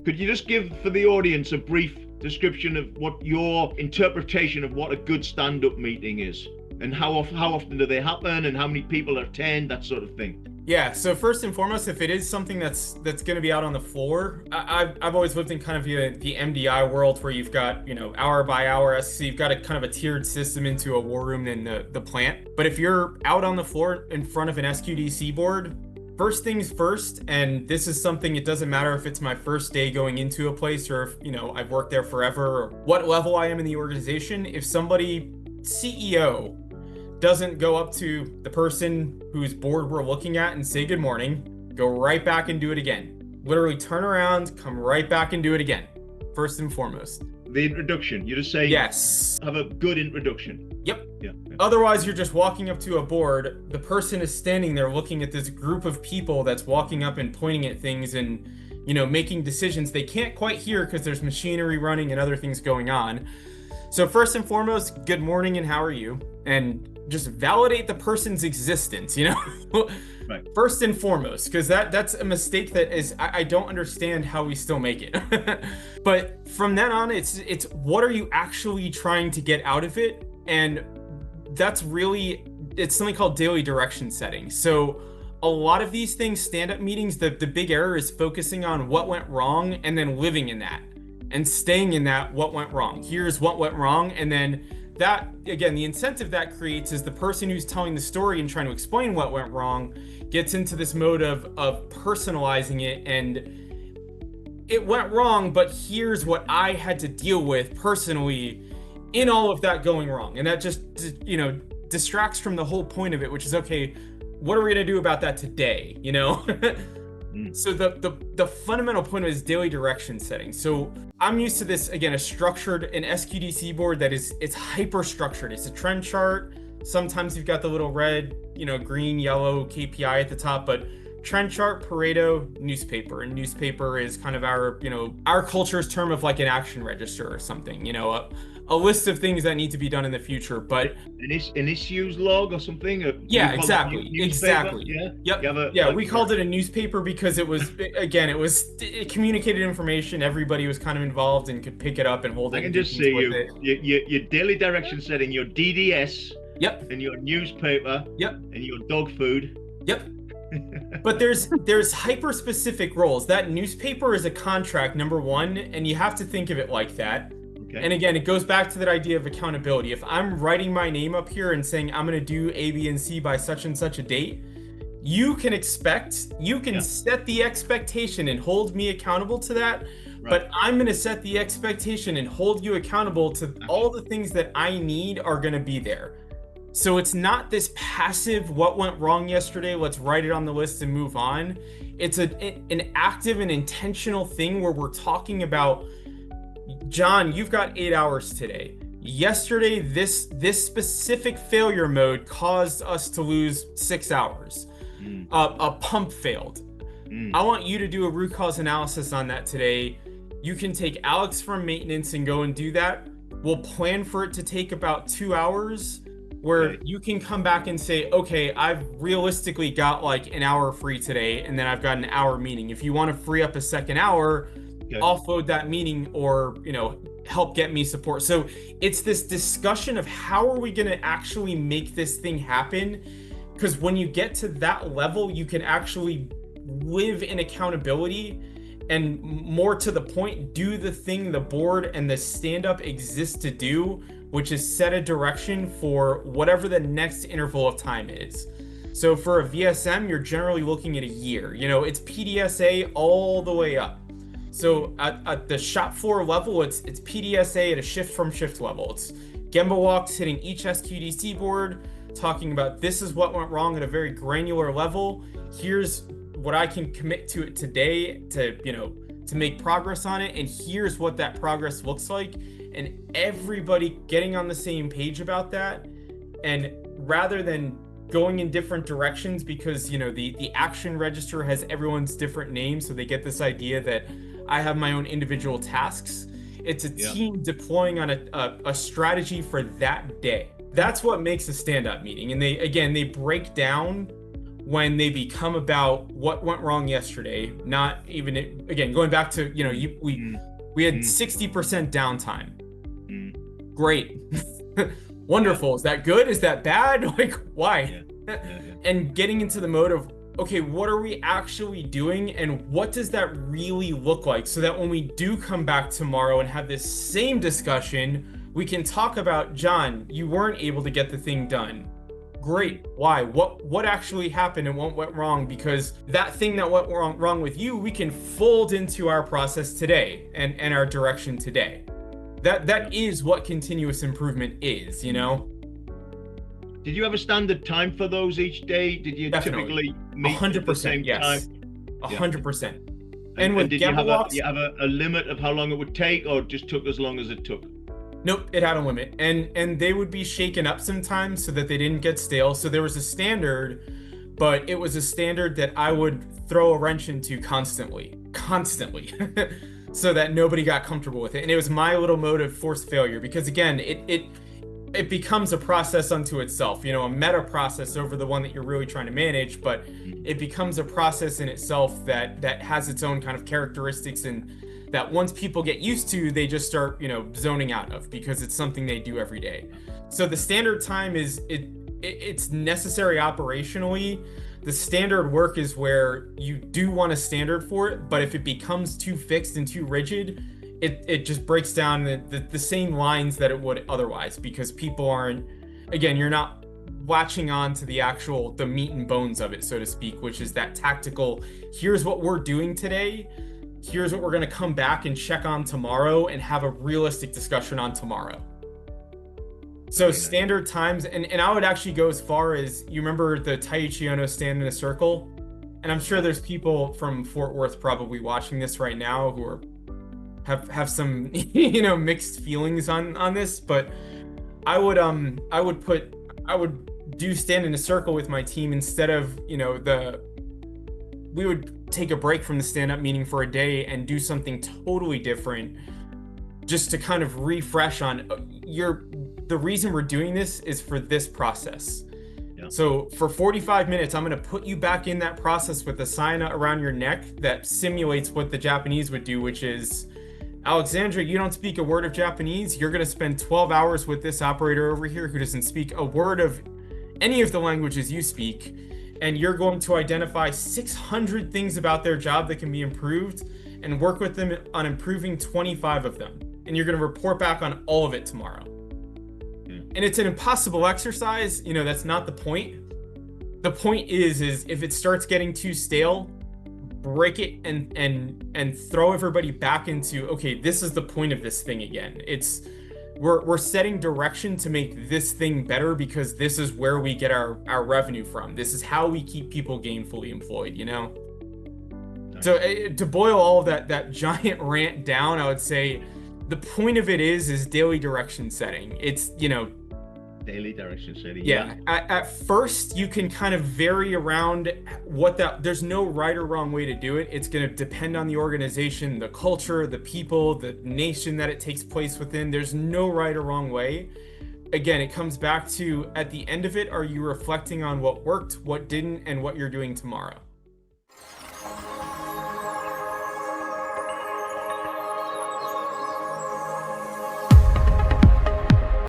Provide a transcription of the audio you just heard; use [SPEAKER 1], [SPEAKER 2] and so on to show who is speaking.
[SPEAKER 1] Could you just give for the audience a brief description of what your interpretation of what a good stand-up meeting is, and how often do they happen, and how many people attend, that sort of thing?
[SPEAKER 2] Yeah, so first and foremost, if it is something that's going to be out on the floor, I've always lived in kind of the MDI world where you've got, hour by hour, so you've got a kind of a tiered system into a war room than the plant. But if you're out on the floor in front of an SQDC board, first things first, and this is something, it doesn't matter if it's my first day going into a place or if, I've worked there forever or what level I am in the organization. If somebody, CEO, doesn't go up to the person whose board we're looking at and say good morning, go right back and do it again. Literally turn around, come right back and do it again. First and foremost.
[SPEAKER 1] The introduction, you're just saying,
[SPEAKER 2] yes,
[SPEAKER 1] have a good introduction.
[SPEAKER 2] Yep.
[SPEAKER 1] Yeah.
[SPEAKER 2] Otherwise, you're just walking up to a board. The person is standing there looking at this group of people that's walking up and pointing at things and, making decisions they can't quite hear because there's machinery running and other things going on. So first and foremost, good morning and how are you? And just validate the person's existence,
[SPEAKER 1] Right.
[SPEAKER 2] First and foremost, because that's a mistake that is, I don't understand how we still make it. But from then on, it's what are you actually trying to get out of it? And that's really, it's something called daily direction setting. So a lot of these things, stand-up meetings, the big error is focusing on what went wrong and then living in that and staying in that what went wrong. Here's what went wrong, and then that, again, the incentive that creates is the person who's telling the story and trying to explain what went wrong gets into this mode of personalizing it, and it went wrong, but here's what I had to deal with personally in all of that going wrong. And that just, distracts from the whole point of it, which is, okay, what are we going to do about that today? So the fundamental point is daily direction setting. So I'm used to this, again, an SQDC board that it's hyper structured. It's a trend chart. Sometimes you've got the little red, green, yellow KPI at the top, but trend chart, Pareto, newspaper. And newspaper is kind of our culture's term of like an action register or something, a list of things that need to be done in the future. But
[SPEAKER 1] an issues log or something?
[SPEAKER 2] Yeah, exactly.
[SPEAKER 1] Yeah.
[SPEAKER 2] Yep. We called it a newspaper because it was, again, it communicated information. Everybody was kind of involved and could pick it up and hold it.
[SPEAKER 1] I can just see your daily direction setting, your DDS.
[SPEAKER 2] Yep.
[SPEAKER 1] And your newspaper.
[SPEAKER 2] Yep.
[SPEAKER 1] And your dog food.
[SPEAKER 2] Yep. But there's hyper specific roles. That newspaper is a contract, number one, and you have to think of it like that. Okay. And again, it goes back to that idea of accountability. If I'm writing my name up here and saying I'm going to do A, B, and C by such and such a date, you can set the expectation and hold me accountable to that. Right. But I'm going to set the expectation and hold you accountable to all the things that I need are going to be there. So it's not this passive, what went wrong yesterday, let's write it on the list and move on. It's an active and intentional thing where we're talking about, John, you've got 8 hours today. Yesterday, this specific failure mode caused us to lose 6 hours. A pump failed. I want you to do a root cause analysis on that today. You can take Alex from maintenance and go and do that. We'll plan for it to take about 2 hours, where you can come back and say, okay, I've realistically got like an hour free today, and then I've got an hour meeting. If you want to free up a second hour, offload that meeting or, help get me support. So it's this discussion of how are we going to actually make this thing happen? Because when you get to that level, you can actually live in accountability and, more to the point, do the thing the board and the stand-up exist to do, which is set a direction for whatever the next interval of time is. So for a VSM, you're generally looking at a year. It's PDSA all the way up. So at the shop floor level, it's PDSA at a shift from shift level. It's Gemba walks hitting each SQDC board, talking about this is what went wrong at a very granular level. Here's what I can commit to it today to make progress on it. And here's what that progress looks like. And everybody getting on the same page about that. And rather than going in different directions, because the action register has everyone's different names, so they get this idea that I have my own individual tasks. It's a team deploying on a strategy for that day. That's what makes a stand-up meeting. And they break down when they become about what went wrong yesterday, not even, again, going back to, we had 60% downtime. Great. Wonderful. Is that good? Is that bad? Like, why? And getting into the mode of, okay, what are we actually doing and what does that really look like, so that when we do come back tomorrow and have this same discussion, we can talk about, John, you weren't able to get the thing done. Great. Why? What actually happened and what went wrong? Because that thing that went wrong with you, we can fold into our process today and our direction today. That is what continuous improvement is, you know?
[SPEAKER 1] Did you have a standard time for those each day? Did you typically meet
[SPEAKER 2] 100%,
[SPEAKER 1] at the same
[SPEAKER 2] yes.
[SPEAKER 1] time?
[SPEAKER 2] 100%. And with
[SPEAKER 1] did you have a limit of how long it would take, or just took as long as it took?
[SPEAKER 2] Nope, it had a limit. And they would be shaken up sometimes so that they didn't get stale. So there was a standard, but it was a standard that I would throw a wrench into constantly. So that nobody got comfortable with it. And it was my little mode of forced failure, because again, it becomes a process unto itself, a meta process over the one that you're really trying to manage, but it becomes a process in itself that has its own kind of characteristics, and that once people get used to, they just start, zoning out of, because it's something they do every day. So the standard time it's necessary operationally. The standard work is where you do want a standard for it, but if it becomes too fixed and too rigid, it just breaks down the same lines that it would otherwise, because people aren't, again, you're not latching on to the meat and bones of it, so to speak, which is that tactical, here's what we're doing today, here's what we're going to come back and check on tomorrow and have a realistic discussion on tomorrow. So standard times, and I would actually go as far as, you remember the Taiichi Ohno stand in a circle? And I'm sure there's people from Fort Worth probably watching this right now who have some mixed feelings on this, but I would do stand in a circle with my team instead of we would take a break from the stand-up meeting for a day and do something totally different, just to kind of refresh on the reason we're doing this is for this process. So for 45 minutes, I'm going to put you back in that process with a sign around your neck that simulates what the Japanese would do, which is, Alexandra, you don't speak a word of Japanese. You're going to spend 12 hours with this operator over here who doesn't speak a word of any of the languages you speak. And you're going to identify 600 things about their job that can be improved and work with them on improving 25 of them. And you're going to report back on all of it tomorrow. And it's an impossible exercise. That's not the point. The point is if it starts getting too stale, break it and throw everybody back into, okay, this is the point of this thing again. We're setting direction to make this thing better, because this is where we get our revenue from. This is how we keep people gainfully employed, Nice. So to boil all of that giant rant down, I would say the point of it is daily direction setting. It's,
[SPEAKER 1] daily direction setting.
[SPEAKER 2] Yeah. At first, you can kind of vary around there's no right or wrong way to do it. It's going to depend on the organization, the culture, the people, the nation that it takes place within. There's no right or wrong way. Again, it comes back to, at the end of it, are you reflecting on what worked, what didn't, and what you're doing tomorrow?